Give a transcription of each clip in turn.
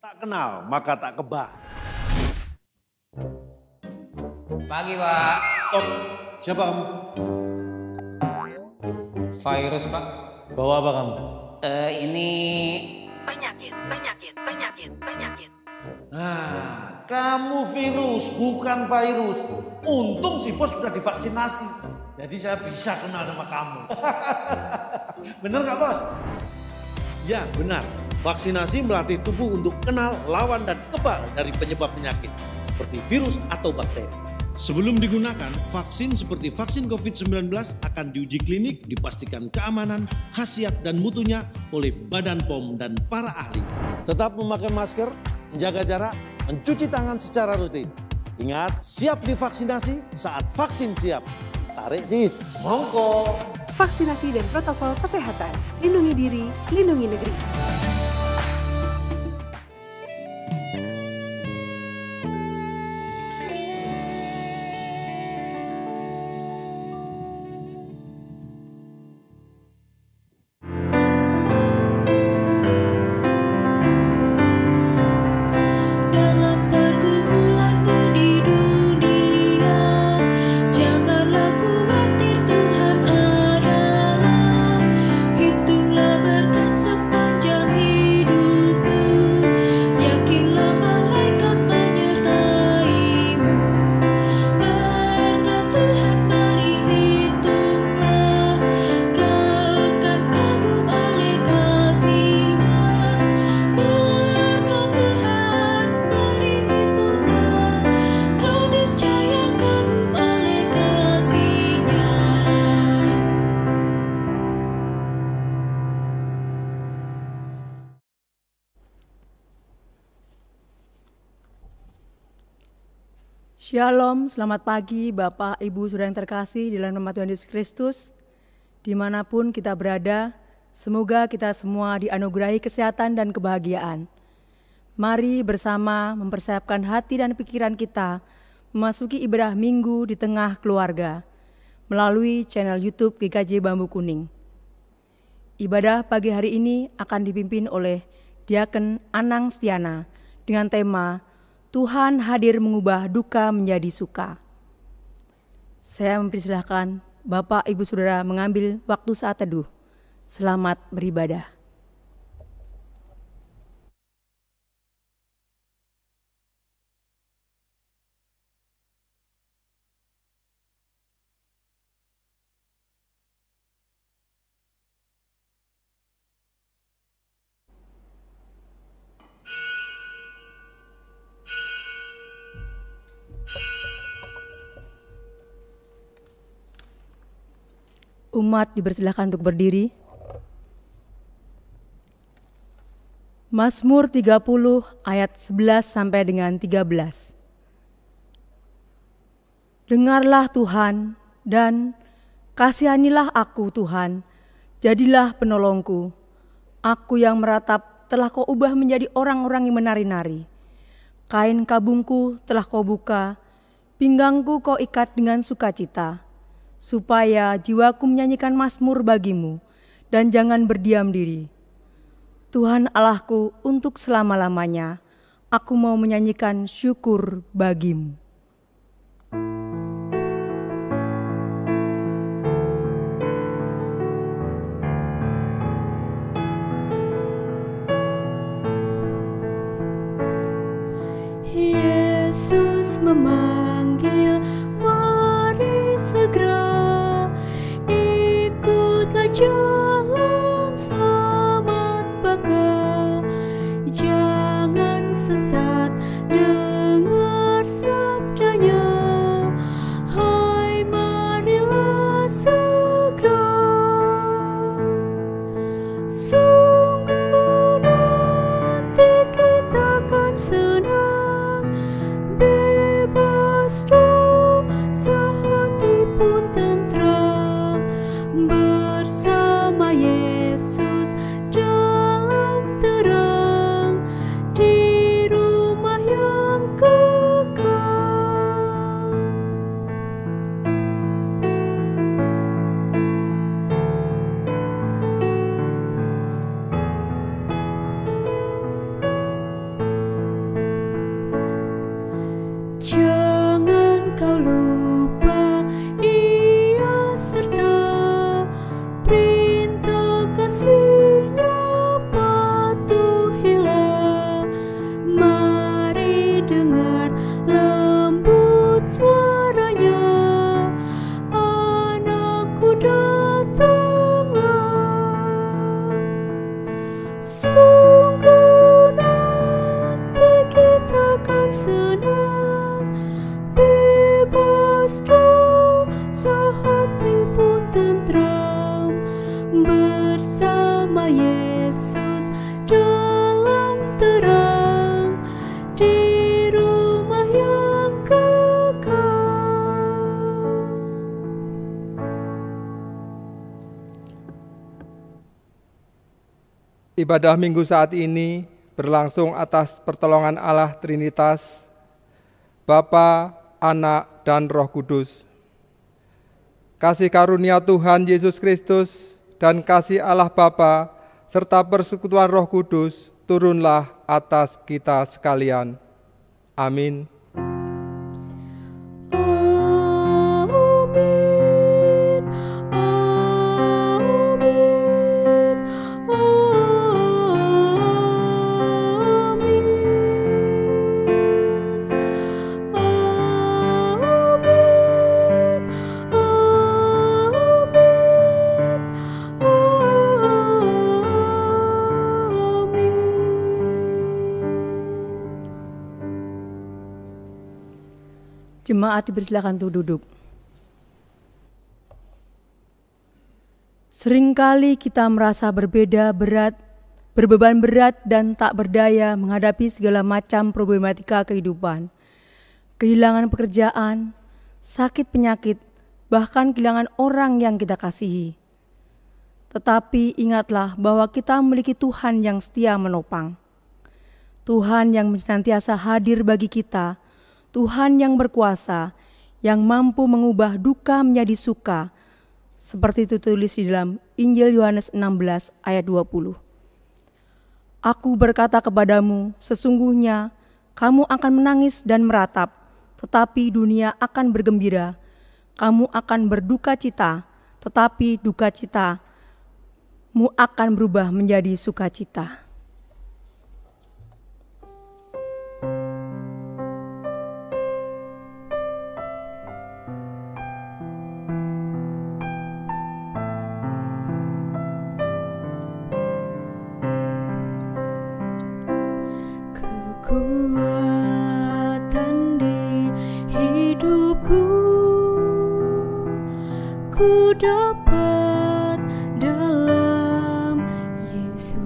Tak kenal maka tak kebal. Pagi, Pak. Stop. Siapa kamu? Virus, Pak. Bawa apa kamu? Ini Penyakit. Nah, kamu virus, bukan virus. Untung si bos sudah divaksinasi. Jadi saya bisa kenal sama kamu. Bener nggak bos? Ya benar. Vaksinasi melatih tubuh untuk kenal, lawan, dan kebal dari penyebab penyakit seperti virus atau bakteri. Sebelum digunakan, vaksin seperti vaksin COVID-19 akan diuji klinik, dipastikan keamanan, khasiat, dan mutunya oleh Badan POM dan para ahli. Tetap memakai masker, menjaga jarak, mencuci tangan secara rutin. Ingat, siap divaksinasi saat vaksin siap. Tarik sis, semongko. Vaksinasi dan protokol kesehatan. Lindungi diri, lindungi negeri. Shalom, selamat pagi Bapak, Ibu, Saudara yang terkasih di dalam nama Tuhan Yesus Kristus. Dimanapun kita berada, semoga kita semua dianugerahi kesehatan dan kebahagiaan. Mari bersama mempersiapkan hati dan pikiran kita memasuki ibadah minggu di tengah keluarga melalui channel YouTube GKJ Bambu Kuning. Ibadah pagi hari ini akan dipimpin oleh Diaken Anang Stiana dengan tema Tuhan hadir mengubah duka menjadi suka. Saya mempersilahkan Bapak, Ibu, Saudara mengambil waktu saat teduh. Selamat beribadah. Umat dipersilahkan untuk berdiri. Mazmur 30 ayat 11 sampai dengan 13. Dengarlah Tuhan dan kasihanilah aku Tuhan, jadilah penolongku. Aku yang meratap telah kau ubah menjadi orang-orang yang menari-nari. Kain kabungku telah kau buka, pinggangku kau ikat dengan sukacita. Supaya jiwaku menyanyikan mazmur bagimu, dan jangan berdiam diri. Tuhan Allahku, untuk selama-lamanya, aku mau menyanyikan syukur bagimu. Yesus memanggil, mari segera ikutlah jalan selamat baka. Jangan sesat, dengar sabdanya. Hai, marilah segera. Sungguh nanti kita akan senang, bebas dosa. Sungguh nanti kita kan senang, bebas dosa, hati pun tentram, bersama Yesus dalam terang, di rumah yang kekal. Ibadah minggu saat ini berlangsung atas pertolongan Allah Trinitas, Bapa, Anak, dan Roh Kudus. Kasih karunia Tuhan Yesus Kristus dan kasih Allah Bapa serta persekutuan Roh Kudus turunlah atas kita sekalian. Amin. Jemaat dipersilakan untuk duduk. Seringkali kita merasa berbeban berat dan tak berdaya menghadapi segala macam problematika kehidupan. Kehilangan pekerjaan, sakit penyakit, bahkan kehilangan orang yang kita kasihi. Tetapi ingatlah bahwa kita memiliki Tuhan yang setia menopang. Tuhan yang senantiasa hadir bagi kita, Tuhan yang berkuasa, yang mampu mengubah duka menjadi suka, seperti itu tulis di dalam Injil Yohanes 16 ayat 20. Aku berkata kepadamu, sesungguhnya kamu akan menangis dan meratap, tetapi dunia akan bergembira. Kamu akan berduka cita, tetapi duka citamu akan berubah menjadi sukacita. Kekuatan di hidupku ku dapat dalam Yesus.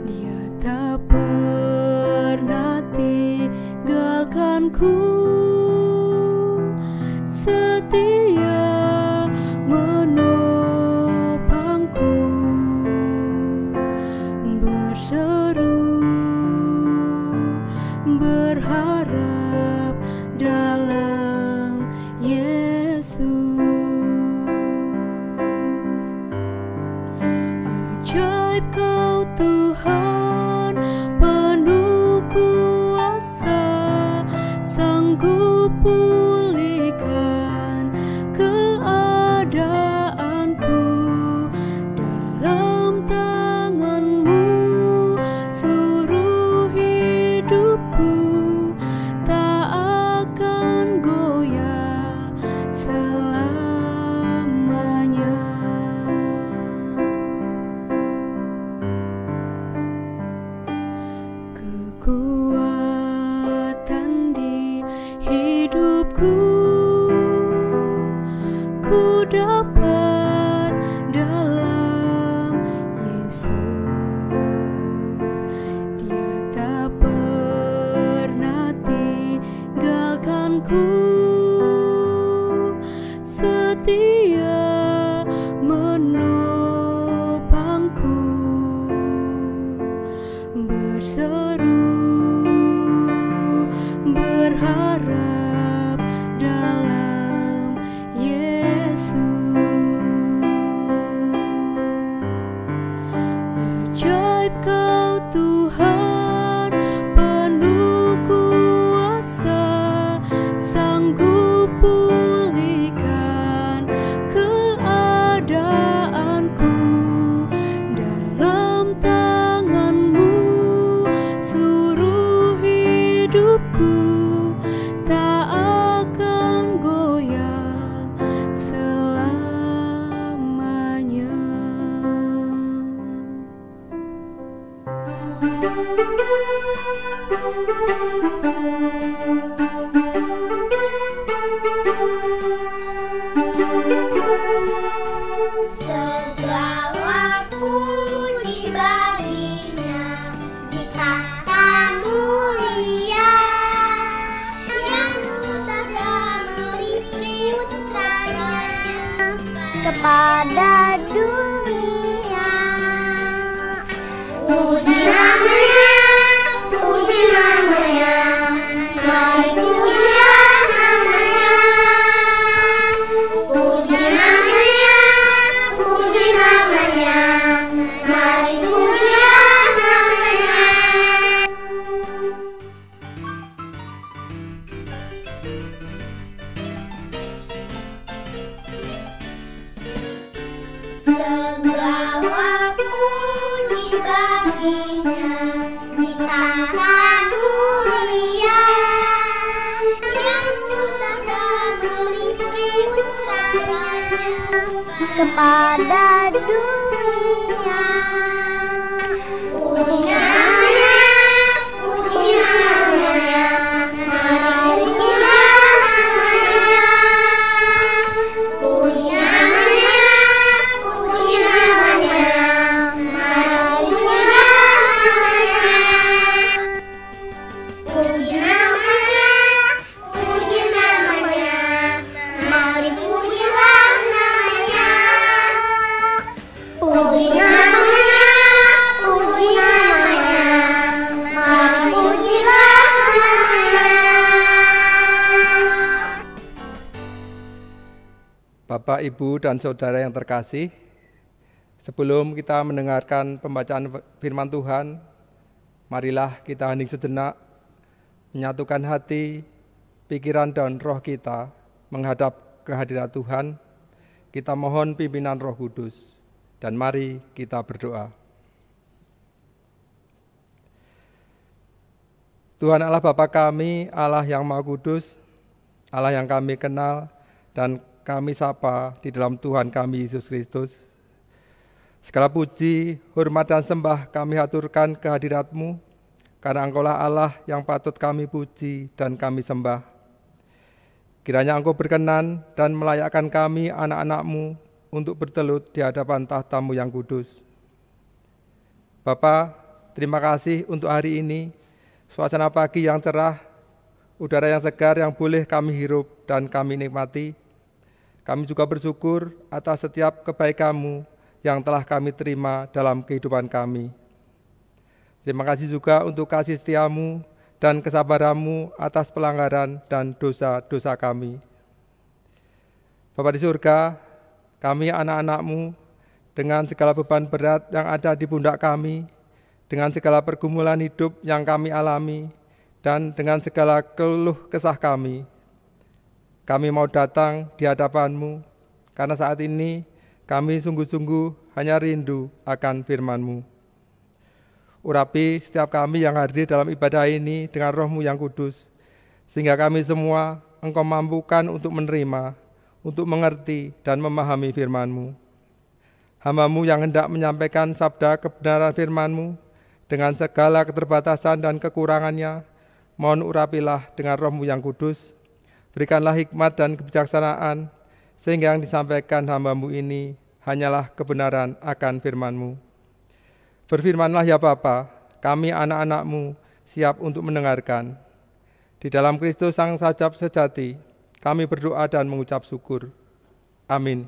Dia tak pernah tinggalkanku, setia menopangku, berseru berharap dalam Yesus. Ajaib Kau Tuhan, penuh kuasa, sanggup pulihkan keadaanku. Dalam tangan-Mu seluruh hidupku tak akan goyah selamanya. Kekuatan di hidupku ku dapat dalam Yesus. Dia tak pernah tinggalkanku, setia menopangku, berseru berharap dalam Yesus. Ajaib Kau Tuhan, penuh kuasa, sanggup pulihkan keadaanku. Dalam tangan-Mu seluruh hidupku tak akan goyah selamanya. kepada dunia. Puji namanya, mari pujilah namanya. Puji namanya, mari pujilah namanya. Segala puji baginya di tanah dunia, yang sudah mengisi putranya kepada dunia. Puji namanya, mari pujilah namanya. Puji namanya, mari pujilah namanya. Puji namanya, mari pujilah namanya. Bapak, Ibu, dan Saudara yang terkasih, sebelum kita mendengarkan pembacaan firman Tuhan, marilah kita hening sejenak, menyatukan hati, pikiran, dan roh kita menghadap kehadirat Tuhan. Kita mohon pimpinan Roh Kudus, dan mari kita berdoa. Tuhan Allah Bapa kami, Allah yang Maha Kudus, Allah yang kami kenal dan kami sapa di dalam Tuhan kami Yesus Kristus. Segala puji, hormat, dan sembah kami haturkan kehadirat-Mu, karena Engkaulah Allah yang patut kami puji dan kami sembah. Kiranya Engkau berkenan dan melayakkan kami anak-anak-Mu untuk bertelut di hadapan tahta-Mu yang kudus. Bapa, terima kasih untuk hari ini, suasana pagi yang cerah, udara yang segar yang boleh kami hirup dan kami nikmati. Kami juga bersyukur atas setiap kebaikan-Mu yang telah kami terima dalam kehidupan kami. Terima kasih juga untuk kasih setia-Mu dan kesabaran-Mu atas pelanggaran dan dosa-dosa kami. Bapa di surga, kami anak-anak-Mu dengan segala beban berat yang ada di pundak kami, dengan segala pergumulan hidup yang kami alami, dan dengan segala keluh kesah kami mau datang di hadapan-Mu, karena saat ini kami sungguh-sungguh hanya rindu akan firman-Mu. Urapi setiap kami yang hadir dalam ibadah ini dengan Roh-Mu yang kudus, sehingga kami semua Engkau mampukan untuk menerima, untuk mengerti dan memahami firman-Mu. Hamba-Mu yang hendak menyampaikan sabda kebenaran firman-Mu dengan segala keterbatasan dan kekurangannya, mohon urapilah dengan Roh-Mu yang kudus. Berikanlah hikmat dan kebijaksanaan, sehingga yang disampaikan hamba-Mu ini hanyalah kebenaran akan firman-Mu. Berfirmanlah ya Bapa, kami anak-anak-Mu siap untuk mendengarkan. Di dalam Kristus Sang Sajab sejati, kami berdoa dan mengucap syukur. Amin.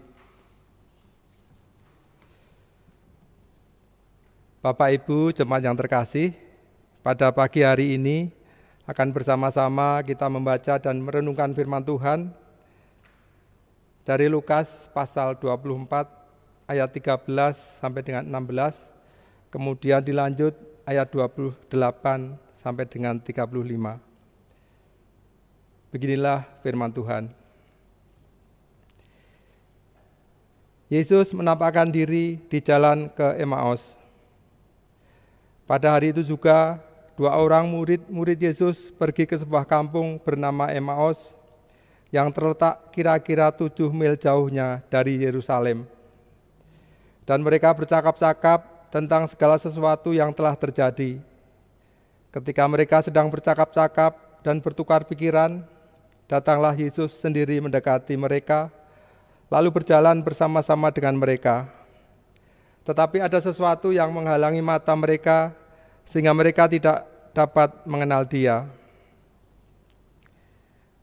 Bapak, Ibu, jemaat yang terkasih, pada pagi hari ini akan bersama-sama kita membaca dan merenungkan firman Tuhan dari Lukas pasal 24 ayat 13 sampai dengan 16, kemudian dilanjut ayat 28 sampai dengan 35. Beginilah firman Tuhan. Yesus menampakkan diri di jalan ke Emmaus. Pada hari itu juga, dua orang murid Yesus pergi ke sebuah kampung bernama Emmaus yang terletak kira-kira 7 mil jauhnya dari Yerusalem. Dan mereka bercakap-cakap tentang segala sesuatu yang telah terjadi. Ketika mereka sedang bercakap-cakap dan bertukar pikiran, datanglah Yesus sendiri mendekati mereka, lalu berjalan bersama-sama dengan mereka. Tetapi ada sesuatu yang menghalangi mata mereka, sehingga mereka tidak dapat mengenal Dia.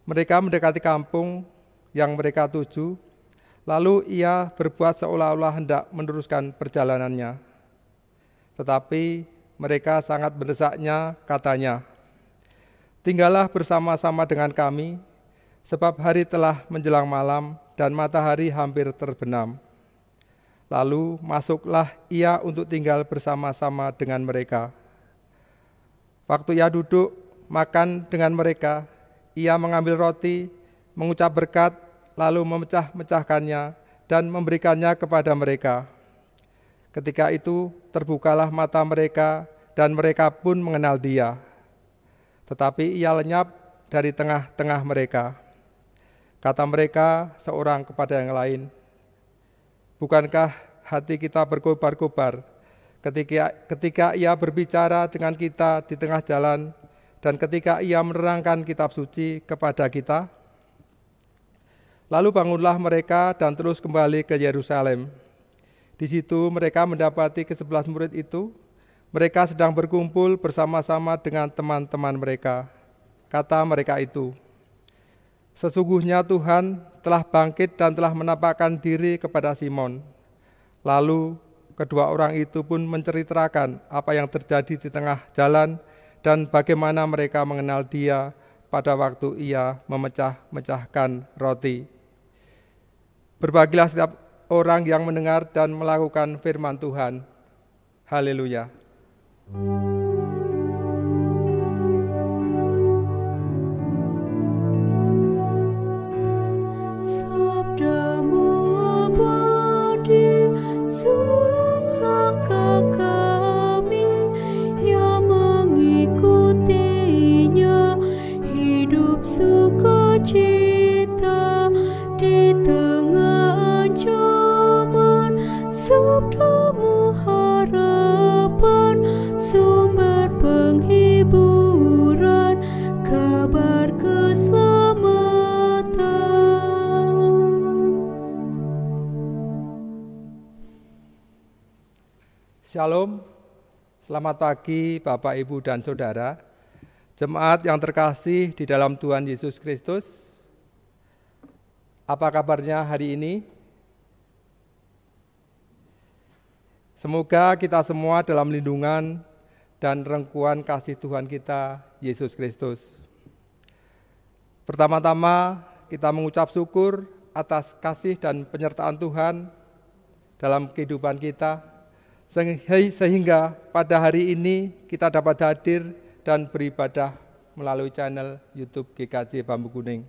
Mereka mendekati kampung yang mereka tuju, Lalu ia berbuat seolah-olah hendak meneruskan perjalanannya. Tetapi mereka sangat mendesaknya, katanya, "Tinggallah bersama-sama dengan kami, sebab hari telah menjelang malam dan matahari hampir terbenam." Lalu masuklah ia untuk tinggal bersama-sama dengan mereka. Waktu ia duduk makan dengan mereka, ia mengambil roti, mengucap berkat, lalu memecah-mecahkannya dan memberikannya kepada mereka. Ketika itu terbukalah mata mereka dan mereka pun mengenal dia. Tetapi ia lenyap dari tengah-tengah mereka. Kata mereka seorang kepada yang lain, "Bukankah hati kita berkobar-kobar ketika ia berbicara dengan kita di tengah jalan dan ketika ia menerangkan kitab suci kepada kita?" Lalu bangunlah mereka dan terus kembali ke Yerusalem. Di situ mereka mendapati ke-11 murid itu. Mereka sedang berkumpul bersama-sama dengan teman-teman mereka. Kata mereka itu, "Sesungguhnya Tuhan telah bangkit dan telah menampakkan diri kepada Simon." Lalu kedua orang itu pun menceritakan apa yang terjadi di tengah jalan dan bagaimana mereka mengenal dia pada waktu ia memecah-mecahkan roti. Berbahagialah setiap orang yang mendengar dan melakukan firman Tuhan. Haleluya. Sabdamu abadi, sulung langkah kami yang mengikutinya, hidup sukacita di tengah ancaman. Sabdamu harapan, sumber penghiburan, kabar keselamatan. Shalom, selamat pagi Bapak, Ibu, dan Saudara. Jemaat yang terkasih di dalam Tuhan Yesus Kristus. Apa kabarnya hari ini? Semoga kita semua dalam lindungan dan rengkuan kasih Tuhan kita, Yesus Kristus. Pertama-tama kita mengucap syukur atas kasih dan penyertaan Tuhan dalam kehidupan kita, sehingga pada hari ini kita dapat hadir dan beribadah melalui channel YouTube GKJ Bambu Kuning.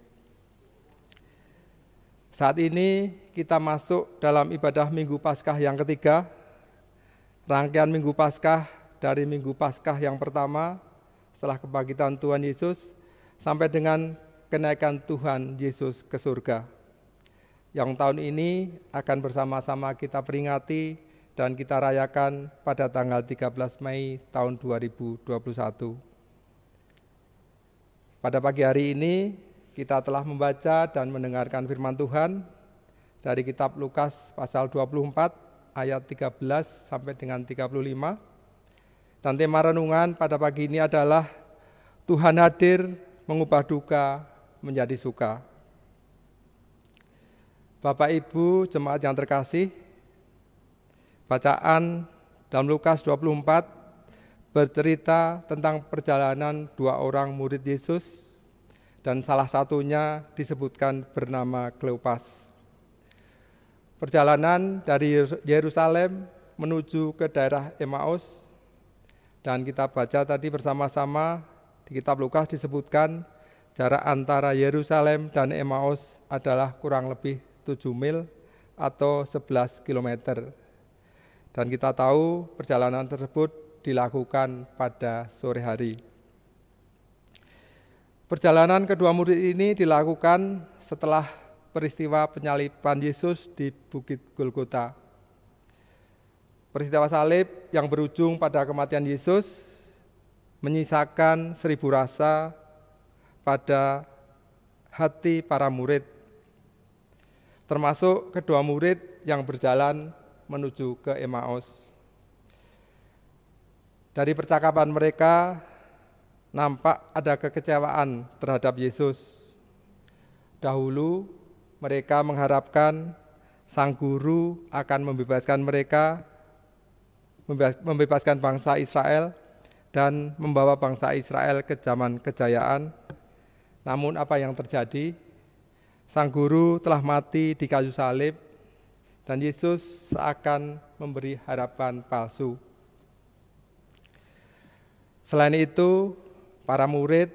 Saat ini kita masuk dalam ibadah Minggu Paskah yang ketiga, rangkaian Minggu Paskah dari Minggu Paskah yang pertama setelah kebangkitan Tuhan Yesus sampai dengan kenaikan Tuhan Yesus ke surga, yang tahun ini akan bersama-sama kita peringati dan kita rayakan pada tanggal 13 Mei tahun 2021. Pada pagi hari ini kita telah membaca dan mendengarkan firman Tuhan dari kitab Lukas pasal 24 ayat 13 sampai dengan 35. Dan tema renungan pada pagi ini adalah Tuhan hadir mengubah duka menjadi suka. Bapak, Ibu, jemaat yang terkasih, bacaan dalam Lukas 24 bercerita tentang perjalanan dua orang murid Yesus dan salah satunya disebutkan bernama Kleopas. Perjalanan dari Yerusalem menuju ke daerah Emmaus, dan kita baca tadi bersama-sama di kitab Lukas disebutkan jarak antara Yerusalem dan Emmaus adalah kurang lebih 7 mil atau 11 kilometer. Dan kita tahu perjalanan tersebut dilakukan pada sore hari. Perjalanan kedua murid ini dilakukan setelah peristiwa penyaliban Yesus di Bukit Golgota. Peristiwa salib yang berujung pada kematian Yesus menyisakan 1000 rasa pada hati para murid, termasuk kedua murid yang berjalan menuju ke Emmaus. Dari percakapan mereka nampak ada kekecewaan terhadap Yesus. Dahulu mereka mengharapkan Sang Guru akan membebaskan bangsa Israel dan membawa bangsa Israel ke zaman kejayaan. Namun apa yang terjadi? Sang Guru telah mati di kayu salib dan Yesus seakan memberi harapan palsu. Selain itu, para murid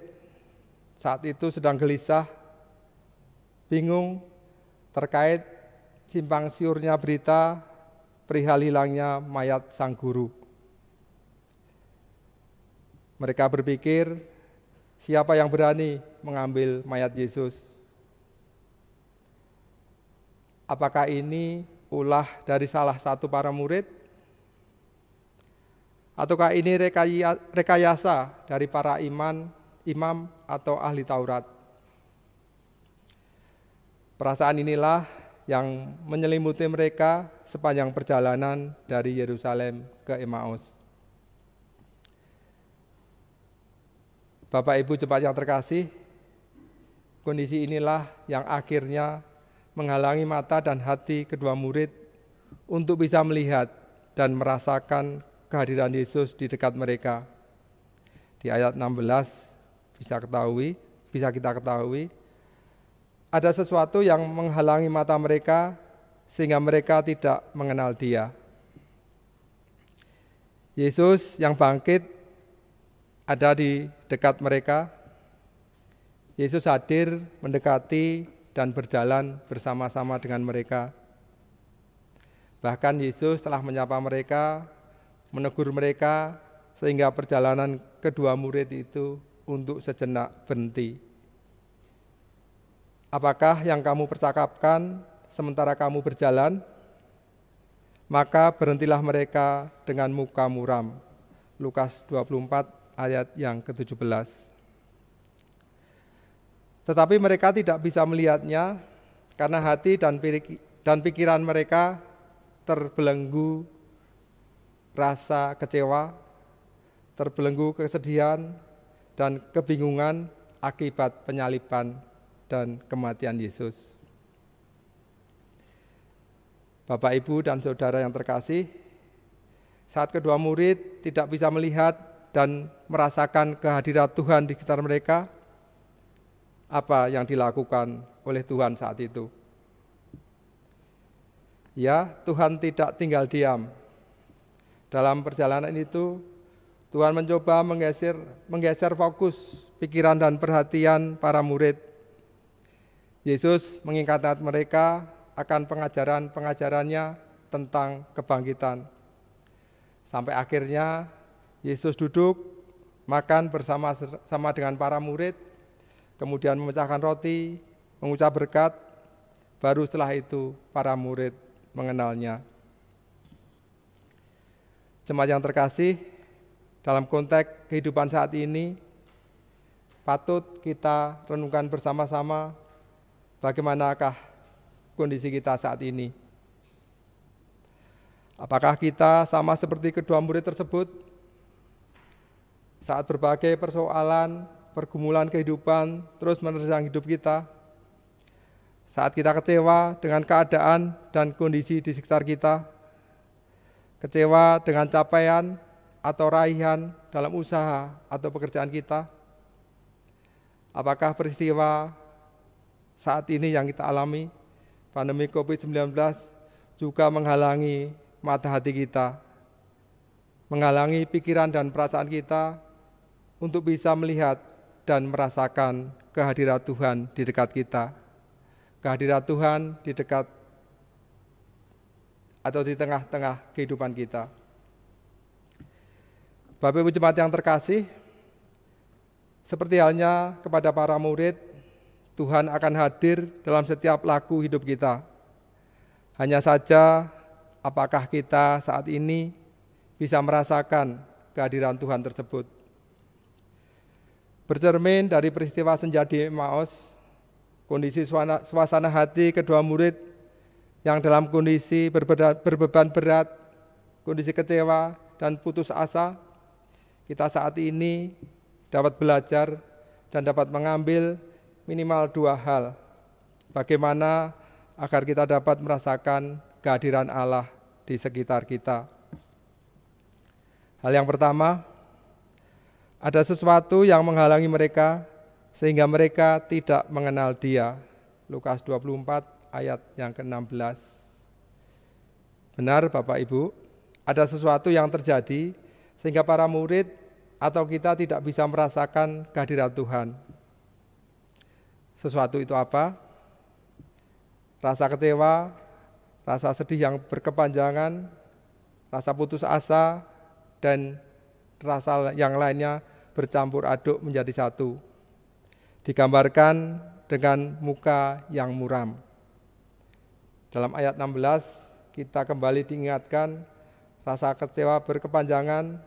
saat itu sedang gelisah, bingung terkait simpang siurnya berita perihal hilangnya mayat Sang Guru. Mereka berpikir, siapa yang berani mengambil mayat Yesus? Apakah ini ulah dari salah satu para murid? Ataukah ini rekayasa dari para imam atau ahli Taurat? Perasaan inilah yang menyelimuti mereka sepanjang perjalanan dari Yerusalem ke Emmaus. Bapak Ibu jemaat yang terkasih, kondisi inilah yang akhirnya menghalangi mata dan hati kedua murid untuk bisa melihat dan merasakan kehadiran Yesus di dekat mereka. Di ayat 16 bisa kita ketahui ada sesuatu yang menghalangi mata mereka sehingga mereka tidak mengenal Dia. Yesus yang bangkit ada di dekat mereka. Yesus hadir, mendekati dan berjalan bersama-sama dengan mereka. Bahkan Yesus telah menyapa mereka, menegur mereka, sehingga perjalanan kedua murid itu untuk sejenak berhenti. Apakah yang kamu percakapkan sementara kamu berjalan? Maka berhentilah mereka dengan muka muram. Lukas 24 ayat yang ke-17. Tetapi mereka tidak bisa melihatnya karena hati dan pikiran mereka terbelenggu rasa kecewa, terbelenggu kesedihan dan kebingungan akibat penyaliban dan kematian Yesus. Bapak, Ibu, dan saudara yang terkasih, saat kedua murid tidak bisa melihat dan merasakan kehadiran Tuhan di sekitar mereka, apa yang dilakukan oleh Tuhan saat itu? Ya, Tuhan tidak tinggal diam. Dalam perjalanan itu, Tuhan mencoba menggeser fokus pikiran dan perhatian para murid. Yesus mengingatkan mereka akan pengajaran-pengajarannya tentang kebangkitan. Sampai akhirnya Yesus duduk, makan bersama dengan para murid, kemudian memecahkan roti, mengucap berkat, baru setelah itu para murid mengenalnya. Jemaat yang terkasih, dalam konteks kehidupan saat ini, patut kita renungkan bersama-sama bagaimanakah kondisi kita saat ini. Apakah kita sama seperti kedua murid tersebut? Saat berbagai persoalan, pergumulan kehidupan terus menerjang hidup kita, saat kita kecewa dengan keadaan dan kondisi di sekitar kita, kecewa dengan capaian atau raihan dalam usaha atau pekerjaan kita, apakah peristiwa saat ini yang kita alami, pandemi COVID-19, juga menghalangi mata hati kita, menghalangi pikiran dan perasaan kita untuk bisa melihat dan merasakan kehadiran Tuhan di dekat kita, kehadiran Tuhan di dekat atau di tengah-tengah kehidupan kita. Bapak Ibu jemaat yang terkasih, seperti halnya kepada para murid, Tuhan akan hadir dalam setiap laku hidup kita. Hanya saja, apakah kita saat ini bisa merasakan kehadiran Tuhan tersebut? Bercermin dari peristiwa senja di Emmaus, kondisi suasana hati kedua murid yang dalam kondisi berbeban berat, kondisi kecewa dan putus asa, kita saat ini dapat belajar dan dapat mengambil minimal dua hal. Bagaimana agar kita dapat merasakan kehadiran Allah di sekitar kita. Hal yang pertama, ada sesuatu yang menghalangi mereka sehingga mereka tidak mengenal Dia. Lukas 24 ayat yang ke-16. Benar Bapak Ibu, ada sesuatu yang terjadi sehingga para murid atau kita tidak bisa merasakan kehadiran Tuhan. Sesuatu itu apa? Rasa kecewa, rasa sedih yang berkepanjangan, rasa putus asa, dan rasa yang lainnya bercampur aduk menjadi satu. Digambarkan dengan muka yang muram. Dalam ayat 16 kita kembali diingatkan rasa kecewa berkepanjangan,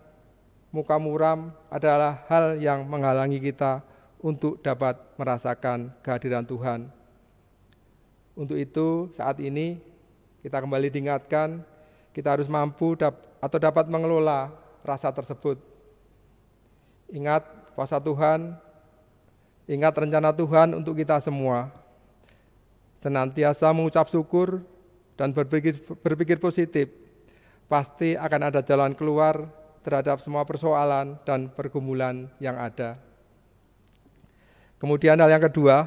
muka muram adalah hal yang menghalangi kita untuk dapat merasakan kehadiran Tuhan. Untuk itu saat ini kita kembali diingatkan kita harus mampu atau dapat mengelola rasa tersebut. Ingat kuasa Tuhan, ingat rencana Tuhan untuk kita semua. Senantiasa mengucap syukur dan berpikir positif, pasti akan ada jalan keluar terhadap semua persoalan dan pergumulan yang ada. Kemudian hal yang kedua,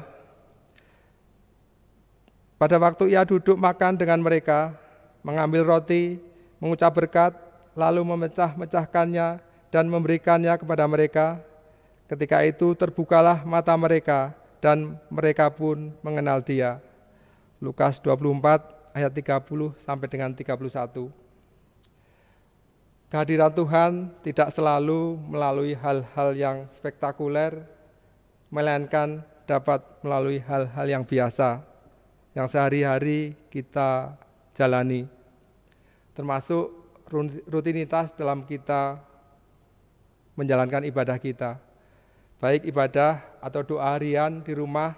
pada waktu ia duduk makan dengan mereka, mengambil roti, mengucap berkat, lalu memecah-mecahkannya dan memberikannya kepada mereka. Ketika itu terbukalah mata mereka dan mereka pun mengenal Dia. Lukas 24 ayat 30 sampai dengan 31. Kehadiran Tuhan tidak selalu melalui hal-hal yang spektakuler, melainkan dapat melalui hal-hal yang biasa, yang sehari-hari kita jalani, termasuk rutinitas dalam kita menjalankan ibadah kita, baik ibadah atau doa harian di rumah,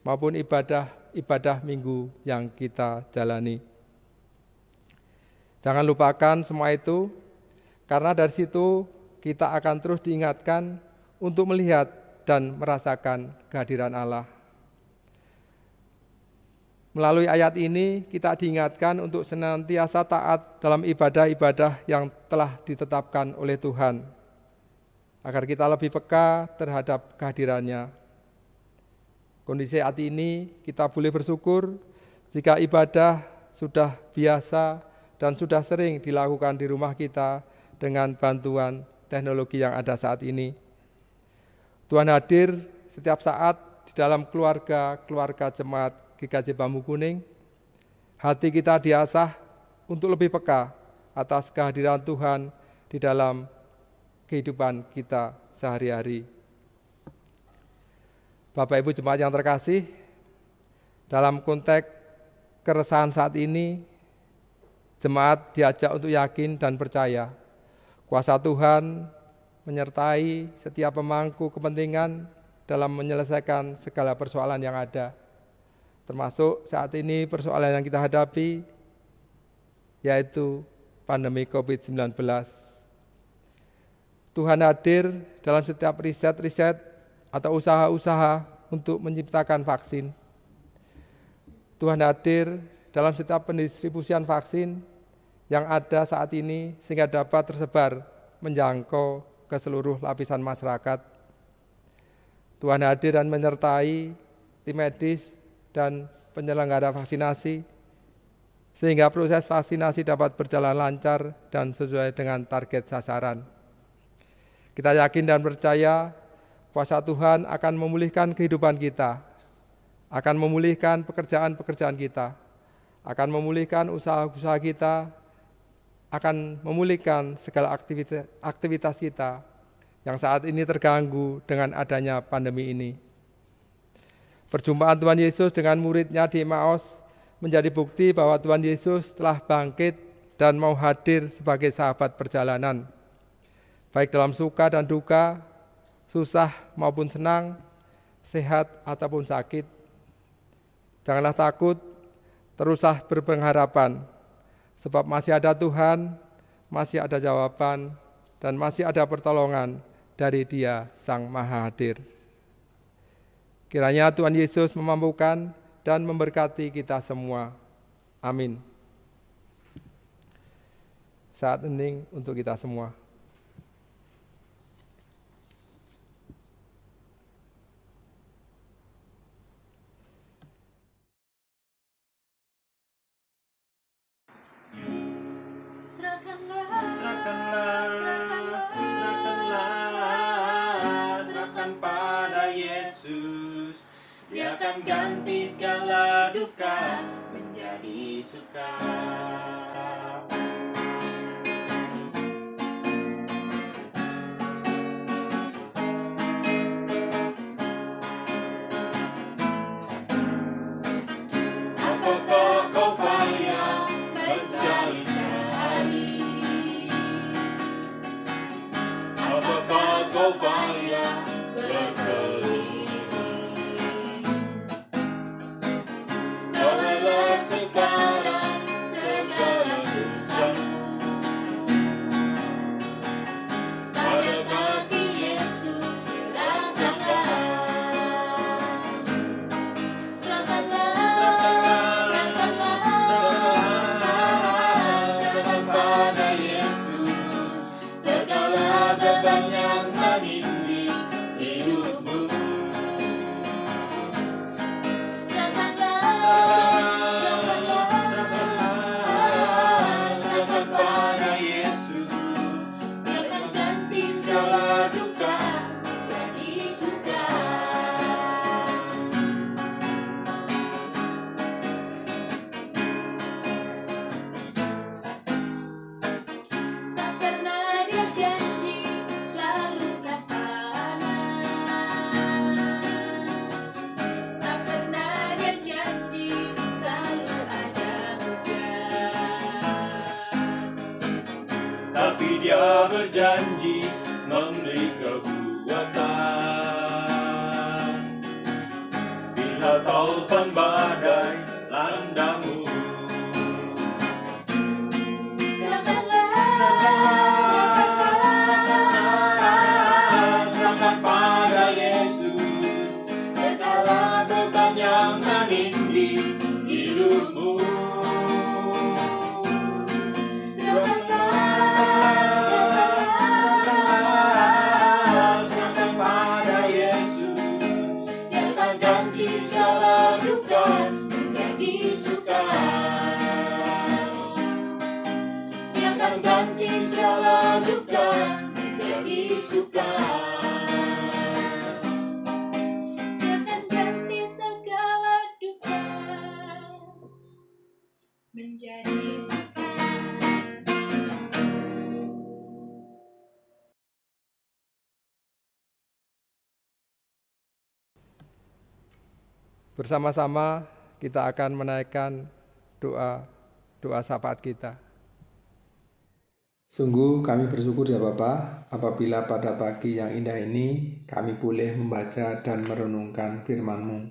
maupun ibadah minggu yang kita jalani. Jangan lupakan semua itu, karena dari situ kita akan terus diingatkan untuk melihat dan merasakan kehadiran Allah. Melalui ayat ini kita diingatkan untuk senantiasa taat dalam ibadah-ibadah yang telah ditetapkan oleh Tuhan, agar kita lebih peka terhadap kehadirannya. Kondisi saat ini kita boleh bersyukur jika ibadah sudah biasa dan sudah sering dilakukan di rumah kita dengan bantuan teknologi yang ada saat ini. Tuhan hadir setiap saat di dalam keluarga jemaat GKJ Bambu Kuning. Hati kita diasah untuk lebih peka atas kehadiran Tuhan di dalam kehidupan kita sehari-hari. Bapak Ibu jemaat yang terkasih, dalam konteks keresahan saat ini, jemaat diajak untuk yakin dan percaya kuasa Tuhan menyertai setiap pemangku kepentingan dalam menyelesaikan segala persoalan yang ada. Termasuk saat ini persoalan yang kita hadapi, yaitu pandemi COVID-19. Tuhan hadir dalam setiap riset atau usaha-usaha untuk menciptakan vaksin. Tuhan hadir dalam setiap pendistribusian vaksin yang ada saat ini sehingga dapat tersebar menjangkau ke seluruh lapisan masyarakat. Tuhan hadir dan menyertai tim medis dan penyelenggara vaksinasi sehingga proses vaksinasi dapat berjalan lancar dan sesuai dengan target sasaran. Kita yakin dan percaya kuasa Tuhan akan memulihkan kehidupan kita, akan memulihkan pekerjaan-pekerjaan kita, akan memulihkan usaha-usaha kita, akan memulihkan segala aktivitas kita yang saat ini terganggu dengan adanya pandemi ini. Perjumpaan Tuhan Yesus dengan muridnya di Emmaus menjadi bukti bahwa Tuhan Yesus telah bangkit dan mau hadir sebagai sahabat perjalanan, baik dalam suka dan duka, susah maupun senang, sehat ataupun sakit. Janganlah takut, teruslah berpengharapan, sebab masih ada Tuhan, masih ada jawaban, dan masih ada pertolongan dari Dia Sang Maha Hadir. Kiranya Tuhan Yesus memampukan dan memberkati kita semua. Amin. Saat hening untuk kita semua. Serahkan pada Yesus. Dia akan ganti segala duka menjadi suka. Apakah kau payah mencari-cari? Apakah kau payah berkeliling? Bawalah sekarang segala susahmu pada kaki Yesus, serahkanlah. Serahkan pada Yesus segala beban yang menindih hidupmu. Serahkan pada Yesus, Dia akan ganti segala duka menjadi suka. Tak pernah Dia janji selalu kan panas. Tak pernah Dia janji selalu ada hujan. Tapi Dia berjanji memberi kekuatan bila taufan badai landamu. Serahkan pada Yesus segala beban yang menindih hidupmu. Serahkan pada Yesus, Dia akan ganti segala duka menjadi suka. Dia akan ganti segala duka menjadi suka. Dia akan ganti segala duka menjadi suka. Bersama-sama kita akan menaikkan doa syafaat kita. Sungguh kami bersyukur ya Bapa, apabila pada pagi yang indah ini kami boleh membaca dan merenungkan firman-Mu.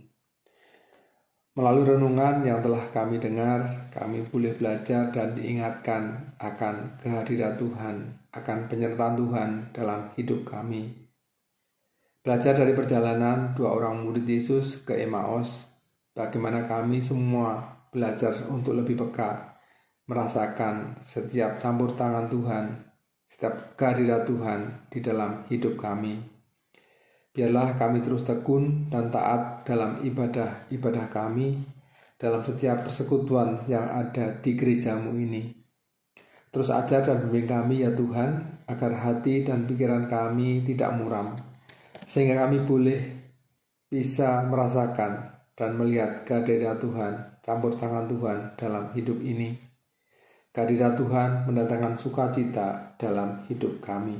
Melalui renungan yang telah kami dengar, kami boleh belajar dan diingatkan akan kehadiran Tuhan, akan penyertaan Tuhan dalam hidup kami. Belajar dari perjalanan dua orang murid Yesus ke Emmaus, bagaimana kami semua belajar untuk lebih peka, merasakan setiap campur tangan Tuhan, setiap kehadiran Tuhan di dalam hidup kami. Biarlah kami terus tekun dan taat dalam ibadah kami, dalam setiap persekutuan yang ada di gereja-Mu ini. Terus ajar dan bimbing kami ya Tuhan, agar hati dan pikiran kami tidak muram, sehingga kami boleh bisa merasakan dan melihat kehadiran Tuhan, campur tangan Tuhan dalam hidup ini. Kehadiran Tuhan mendatangkan sukacita dalam hidup kami.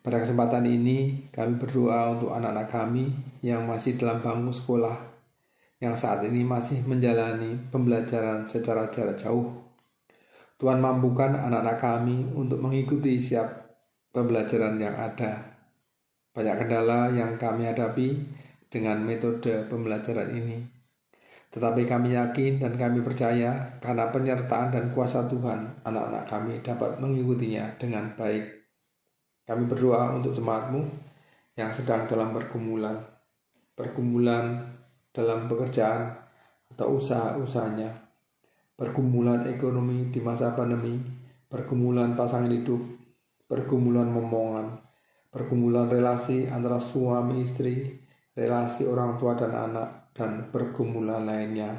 Pada kesempatan ini, kami berdoa untuk anak-anak kami yang masih dalam bangku sekolah, yang saat ini masih menjalani pembelajaran secara jarak jauh. Tuhan mampukan anak-anak kami untuk mengikuti siap pembelajaran yang ada. Banyak kendala yang kami hadapi dengan metode pembelajaran ini. Tetapi kami yakin dan kami percaya karena penyertaan dan kuasa Tuhan, anak-anak kami dapat mengikutinya dengan baik. Kami berdoa untuk jemaat-Mu yang sedang dalam pergumulan dalam pekerjaan atau usaha-usahanya, pergumulan ekonomi di masa pandemi, pergumulan pasangan hidup, pergumulan momongan, pergumulan relasi antara suami istri, relasi orang tua dan anak, dan pergumulan lainnya.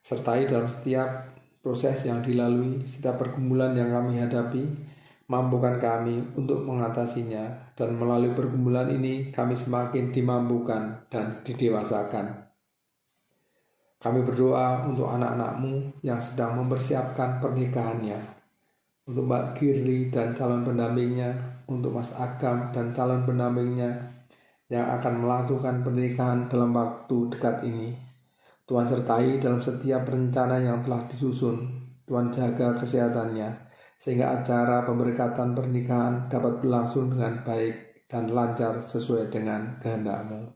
Sertai dalam setiap proses yang dilalui, setiap pergumulan yang kami hadapi, mampukan kami untuk mengatasinya, dan melalui pergumulan ini kami semakin dimampukan dan didewasakan. Kami berdoa untuk anak-anak-Mu yang sedang mempersiapkan pernikahannya, untuk Mbak Girly dan calon pendampingnya, untuk Mas Agam dan calon pendampingnya yang akan melangsungkan pernikahan dalam waktu dekat ini. Tuhan sertai dalam setiap rencana yang telah disusun. Tuhan jaga kesehatannya, sehingga acara pemberkatan pernikahan dapat berlangsung dengan baik dan lancar sesuai dengan kehendak-Mu.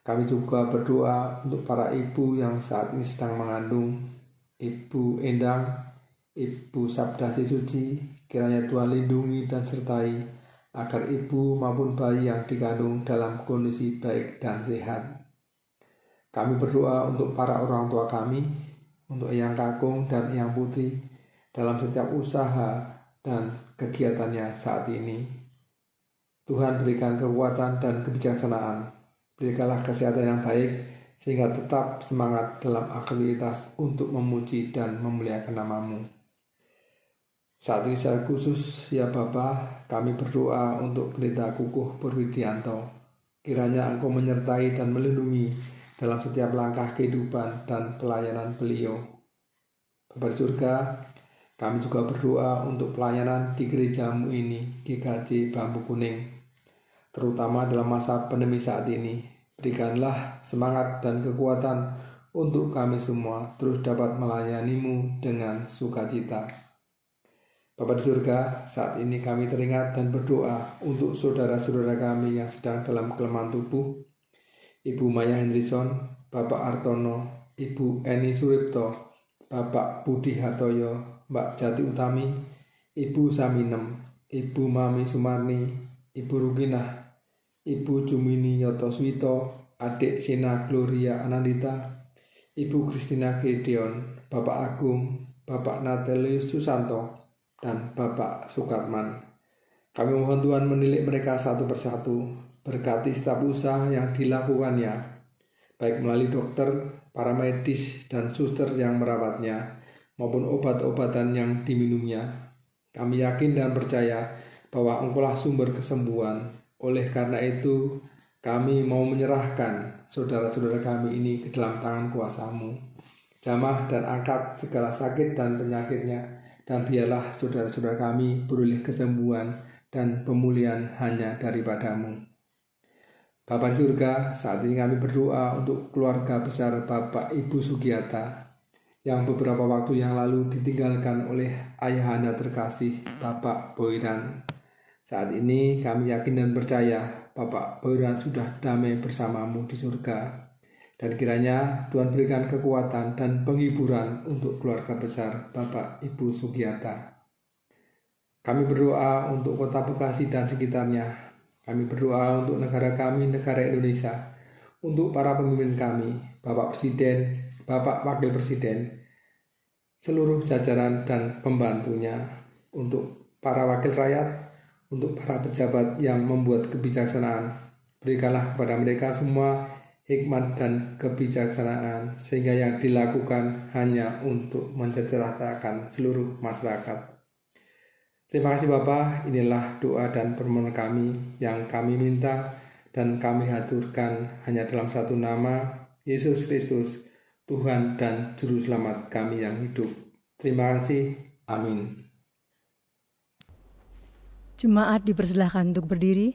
Kami juga berdoa untuk para ibu yang saat ini sedang mengandung, Ibu Endang, Ibu Sabdasi Suci, kiranya Tuhan lindungi dan sertai, agar ibu maupun bayi yang dikandung dalam kondisi baik dan sehat. Kami berdoa untuk para orang tua kami, untuk Eyang Kakung dan Eyang Putri, dalam setiap usaha dan kegiatannya saat ini. Tuhan berikan kekuatan dan kebijaksanaan. Berikanlah kesehatan yang baik, sehingga tetap semangat dalam aktivitas untuk memuji dan memuliakan nama-Mu. Saat ini secara khusus, ya Bapa, kami berdoa untuk Pendeta Kukuh Purwidianto. Kiranya Engkau menyertai dan melindungi dalam setiap langkah kehidupan dan pelayanan beliau. Bapa di surga, kami juga berdoa untuk pelayanan di gereja-Mu ini, GKJ Bambu Kuning, terutama dalam masa pandemi saat ini. Berikanlah semangat dan kekuatan untuk kami semua terus dapat melayani-Mu dengan sukacita. Bapa di surga, saat ini kami teringat dan berdoa untuk saudara-saudara kami yang sedang dalam kelemahan tubuh, Ibu Maya Henderson, Bapak Artono, Ibu Eni Suripto, Bapak Budi Hartoyo, Mbak Jati Utami, Ibu Saminem, Ibu Mami Sumarni, Ibu Ruginah, Ibu Jumini Yotoswito, Adik Sina Gloria Anandita, Ibu Kristina Gideon, Bapak Agung, Bapak Natalius Susanto, dan Bapak Sukarman. Kami mohon Tuhan menilik mereka satu persatu, berkati setiap usaha yang dilakukannya, baik melalui dokter, para medis, dan suster yang merawatnya, maupun obat-obatan yang diminumnya. Kami yakin dan percaya bahwa Engkaulah sumber kesembuhan. Oleh karena itu, kami mau menyerahkan saudara-saudara kami ini ke dalam tangan kuasa-Mu. Jamah dan angkat segala sakit dan penyakitnya, dan biarlah saudara-saudara kami beroleh kesembuhan dan pemulihan hanya daripada-Mu. Bapa di surga, saat ini kami berdoa untuk keluarga besar Bapak Ibu Sugiata, yang beberapa waktu yang lalu ditinggalkan oleh ayahanda terkasih Bapak Boyran. Saat ini kami yakin dan percaya Bapak Boyran sudah damai bersama-Mu di surga. Dan kiranya Tuhan berikan kekuatan dan penghiburan untuk keluarga besar Bapak Ibu Sugiata. Kami berdoa untuk kota Bekasi dan sekitarnya. Kami berdoa untuk negara kami, negara Indonesia. Untuk para pemimpin kami, Bapak Presiden, Bapak Wakil Presiden, seluruh jajaran dan pembantunya. Untuk para wakil rakyat, untuk para pejabat yang membuat kebijaksanaan, berikanlah kepada mereka semua hikmat dan kebijaksanaan, sehingga yang dilakukan hanya untuk mensejahterakan seluruh masyarakat. Terima kasih Bapa, inilah doa dan permohonan kami yang kami minta dan kami haturkan hanya dalam satu nama, Yesus Kristus, Tuhan dan Juru Selamat kami yang hidup. Terima kasih. Amin. Jemaat dipersilahkan untuk berdiri.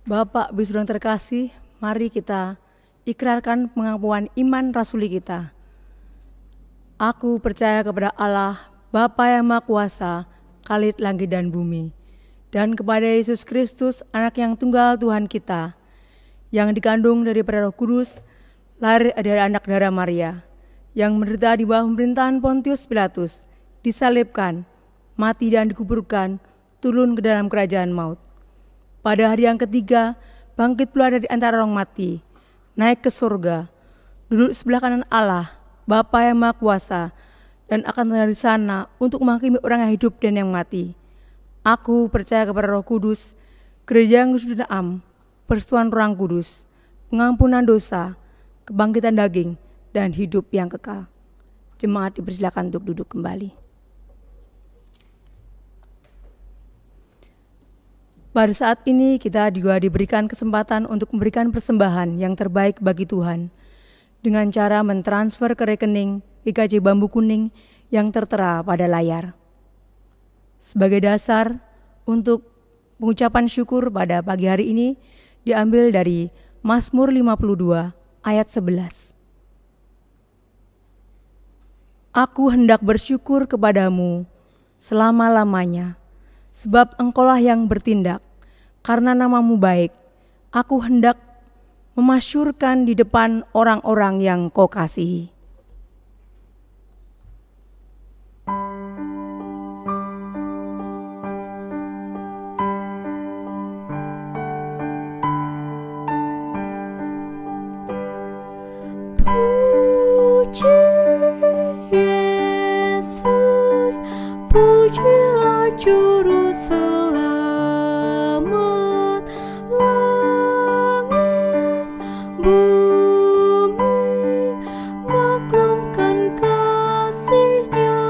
Bapak Ibu Saudara yang terkasih, mari kita ikrarkan pengakuan iman rasuli kita. Aku percaya kepada Allah, Bapa yang Maha Kuasa, Khalid langit dan bumi, dan kepada Yesus Kristus, Anak yang tunggal Tuhan kita, yang dikandung daripada Roh Kudus, lahir dari anak darah Maria, yang menderita di bawah pemerintahan Pontius Pilatus, disalibkan, mati dan dikuburkan, turun ke dalam kerajaan maut. Pada hari yang ketiga, bangkit pula dari antara orang mati, naik ke surga, duduk sebelah kanan Allah, Bapa yang Maha Kuasa, dan akan tinggal di sana untuk menghakimi orang yang hidup dan yang mati. Aku percaya kepada Roh Kudus, gereja yang kudus dan am, persekutuan Roh Kudus, pengampunan dosa, kebangkitan daging, dan hidup yang kekal. Jemaat dipersilakan untuk duduk kembali. Pada saat ini kita juga diberikan kesempatan untuk memberikan persembahan yang terbaik bagi Tuhan dengan cara mentransfer ke rekening GKJ Bambu Kuning yang tertera pada layar. Sebagai dasar untuk pengucapan syukur pada pagi hari ini diambil dari Mazmur 52 ayat 11. Aku hendak bersyukur kepadamu selama-lamanya, sebab engkaulah yang bertindak, karena namamu baik. Aku hendak memasyurkan di depan orang-orang yang kau kasihi. Puji Yesus, pujilah Juru Selamat, langit, bumi, maklumkan kasih-Nya.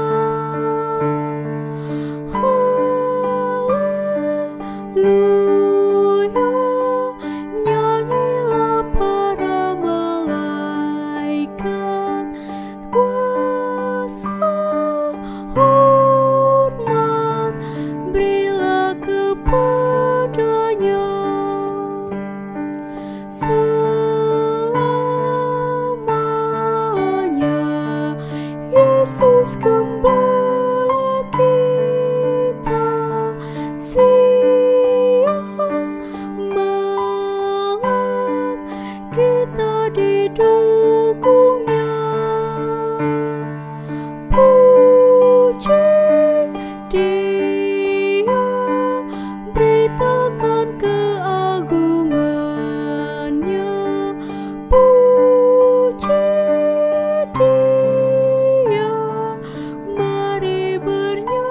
Haleluya, nyanyilah para malaikat, kuasa hormat berilah kepadanya. Selamanya Yesus Gembala kita, siang malam kita didukungnya. Puji Dia, beritakan keagungannya. Puji Dia, mari bernyanyilah.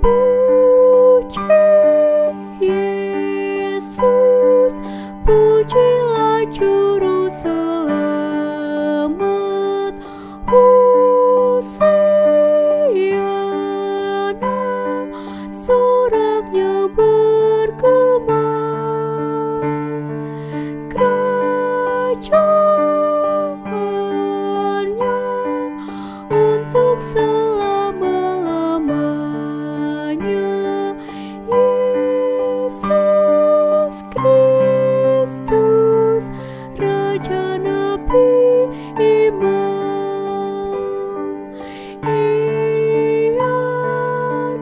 Puji Yesus, pujilah Juru Selamat. Hosiana, soraknya bergema. Kerajaannya untuk selama-lamanya. Yesus Kristus, Raja Nabi Imam, Ia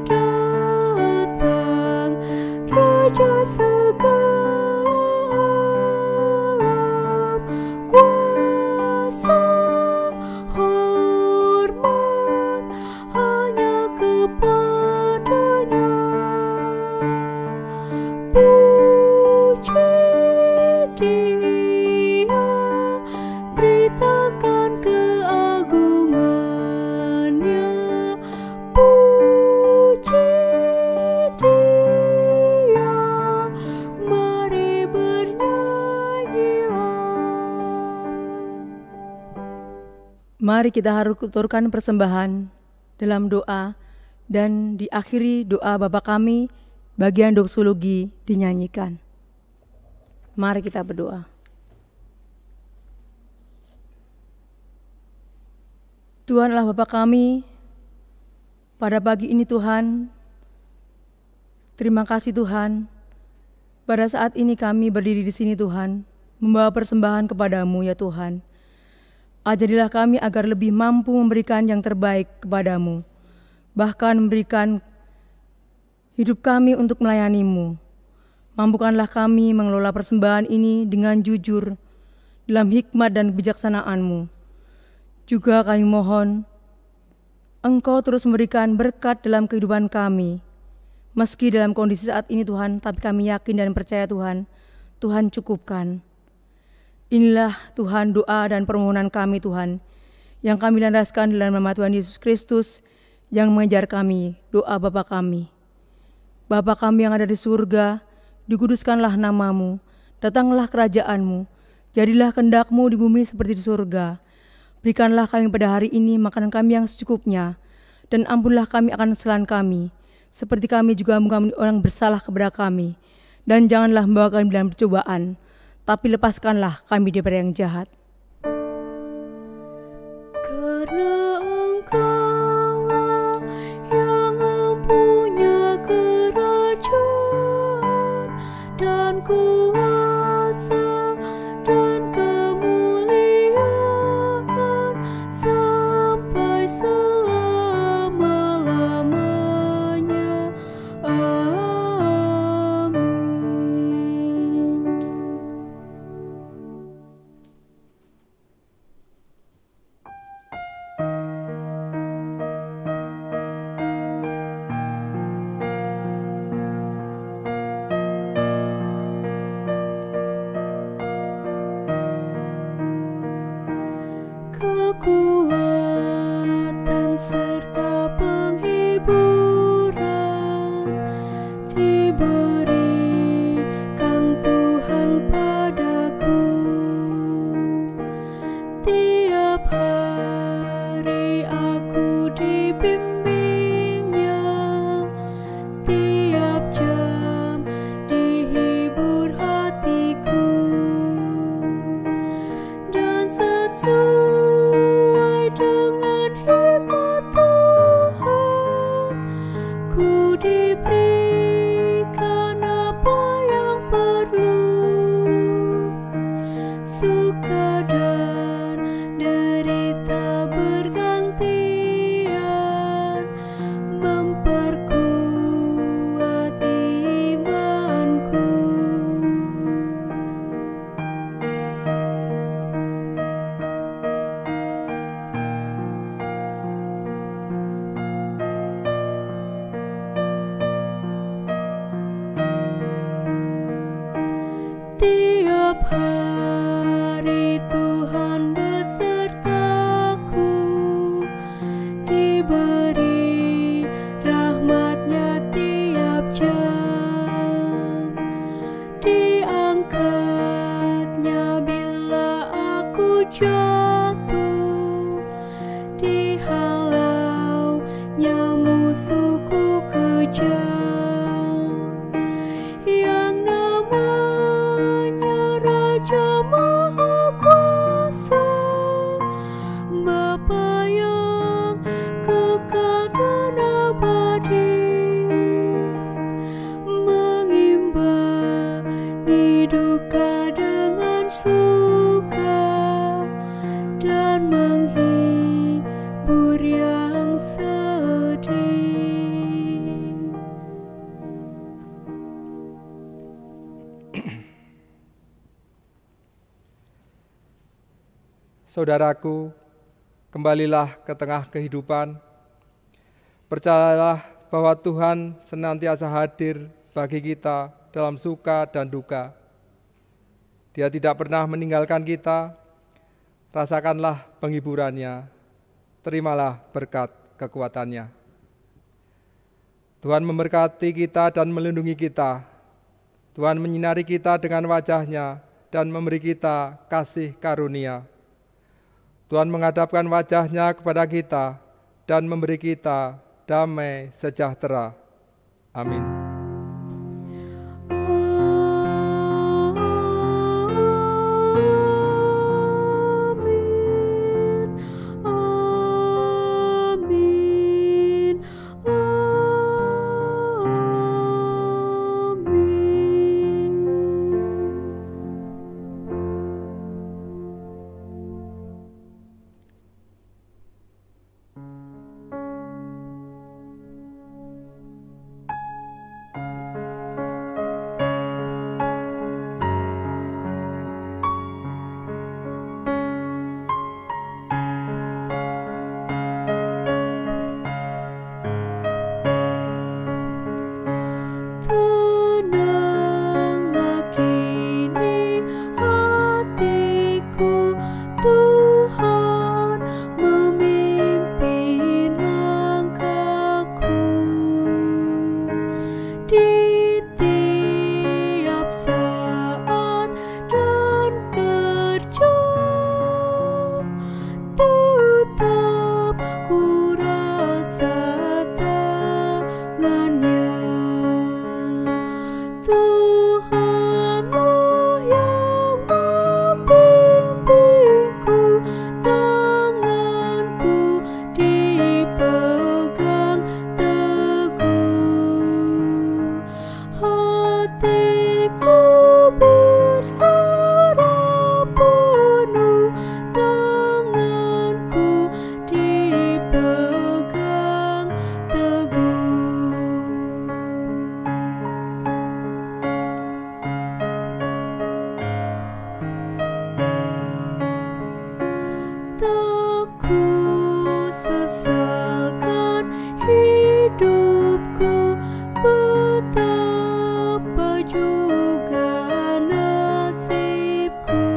datang, Raja segala alam, kuasa hormat hanya kepadanya. Puji Dia, beritakan keagungannya. Puji Dia, mari bernyanyilah. Mari kita haturkan persembahan dalam doa dan diakhiri doa Bapa Kami bagian doksologi dinyanyikan. Mari kita berdoa. Tuhan Allah Bapa kami, pada pagi ini Tuhan, terima kasih Tuhan, pada saat ini kami berdiri di sini Tuhan, membawa persembahan kepadamu ya Tuhan. Ajarilah kami agar lebih mampu memberikan yang terbaik kepadamu, bahkan memberikan hidup kami untuk melayanimu. Mampukanlah kami mengelola persembahan ini dengan jujur, dalam hikmat dan kebijaksanaan-Mu. Juga kami mohon Engkau terus memberikan berkat dalam kehidupan kami. Meski dalam kondisi saat ini Tuhan, tapi kami yakin dan percaya Tuhan, Tuhan cukupkan. Inilah Tuhan doa dan permohonan kami Tuhan, yang kami landaskan dalam nama Tuhan Yesus Kristus yang mengajar kami, doa Bapa kami. Bapa kami yang ada di surga, dikuduskanlah nama-Mu, datanglah kerajaan-Mu, jadilah kehendak-Mu di bumi seperti di surga. Berikanlah kami pada hari ini makanan kami yang secukupnya, dan ampunlah kami akan kesalahan kami, seperti kami juga mengampuni orang bersalah kepada kami. Dan janganlah membawa kami dalam percobaan, tapi lepaskanlah kami daripada yang jahat. Karena Engkaulah yang mempunyai kerajaan dan kuasa dan kemuliaan sampai selama-lamanya. Amin. Kekuatan serta penghiburan diberikan Tuhan padaku. Tiap hari aku dibimbingnya, tiap jam dihibur hatiku, dan sesuai dengan hikmat Tuhan, ku diberikan apa yang perlu. Suka dan derita bergantian memperkuat imanku. Tiap hari Tuhan besertaku, diberi rahmat-Nya tiap jam, diangkat-Nya bila aku jatuh, dihalau-Nya musuhku kejam. Yang namanya Raja Maha Kuasa, Bapa yang kekal dan abadi, mengimbangi duka dengan suka dan menghibur yang sedih. Saudaraku, kembalilah ke tengah kehidupan. Percayalah bahwa Tuhan senantiasa hadir bagi kita dalam suka dan duka. Dia tidak pernah meninggalkan kita. Rasakanlah penghiburannya. Terimalah berkat kekuatannya. Tuhan memberkati kita dan melindungi kita. Tuhan menyinari kita dengan wajah-Nya dan memberi kita kasih karunia. Tuhan menghadapkan wajah-Nya kepada kita dan memberi kita damai sejahtera. Amin. Amin. Amin. betapa juga nasibku,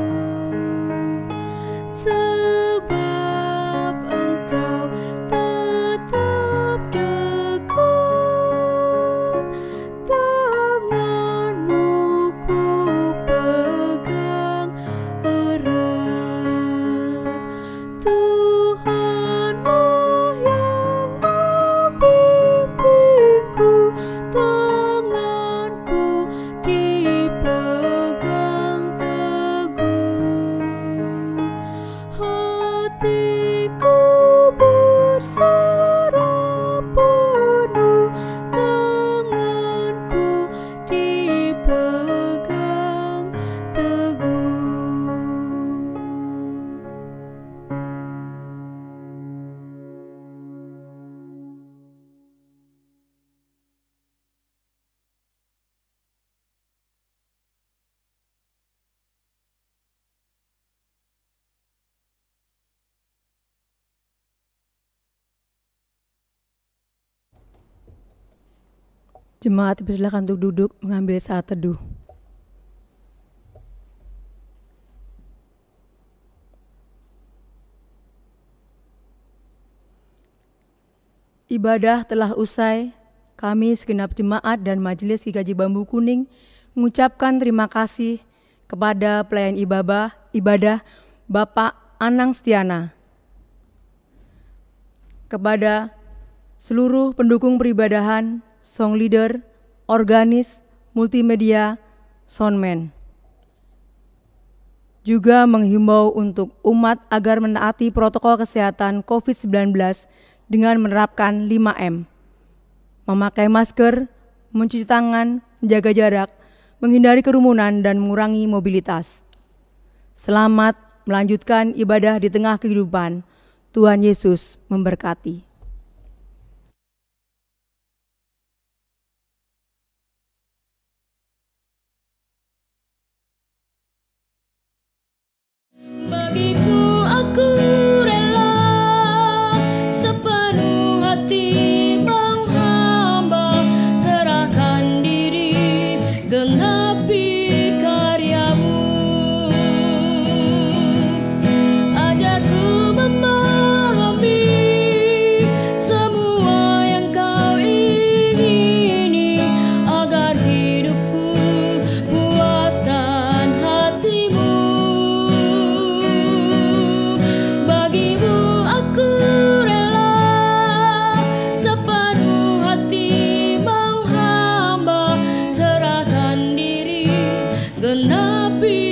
sebab Engkau tetap dekat, tanganmu ku pegang erat. Tuhanlah yang membimbingku, tanganku dipegang teguh. Hatiku berserah penuh, tanganku dipegang teguh. Jemaat dipersilakan untuk duduk mengambil saat teduh. Ibadah telah usai. Kami segenap jemaat dan Majelis GKJ Bambu Kuning mengucapkan terima kasih kepada pelayan ibadah Bapak Anang Stiana, kepada seluruh pendukung peribadahan, song leader, organis, multimedia, soundman. Juga menghimbau untuk umat agar menaati protokol kesehatan COVID-19 dengan menerapkan 5M. Memakai masker, mencuci tangan, menjaga jarak, menghindari kerumunan, dan mengurangi mobilitas. Selamat melanjutkan ibadah di tengah kehidupan. Tuhan Yesus memberkati. Bagiku aku rela sepenuh hati menghamba, serahkan diri genapi karyamu. Ajarku memahami semua yang kau ingini, agar hidupku puaskan hatimu. Bagimu aku rela sepenuh hati menghamba, serahkan diri genapi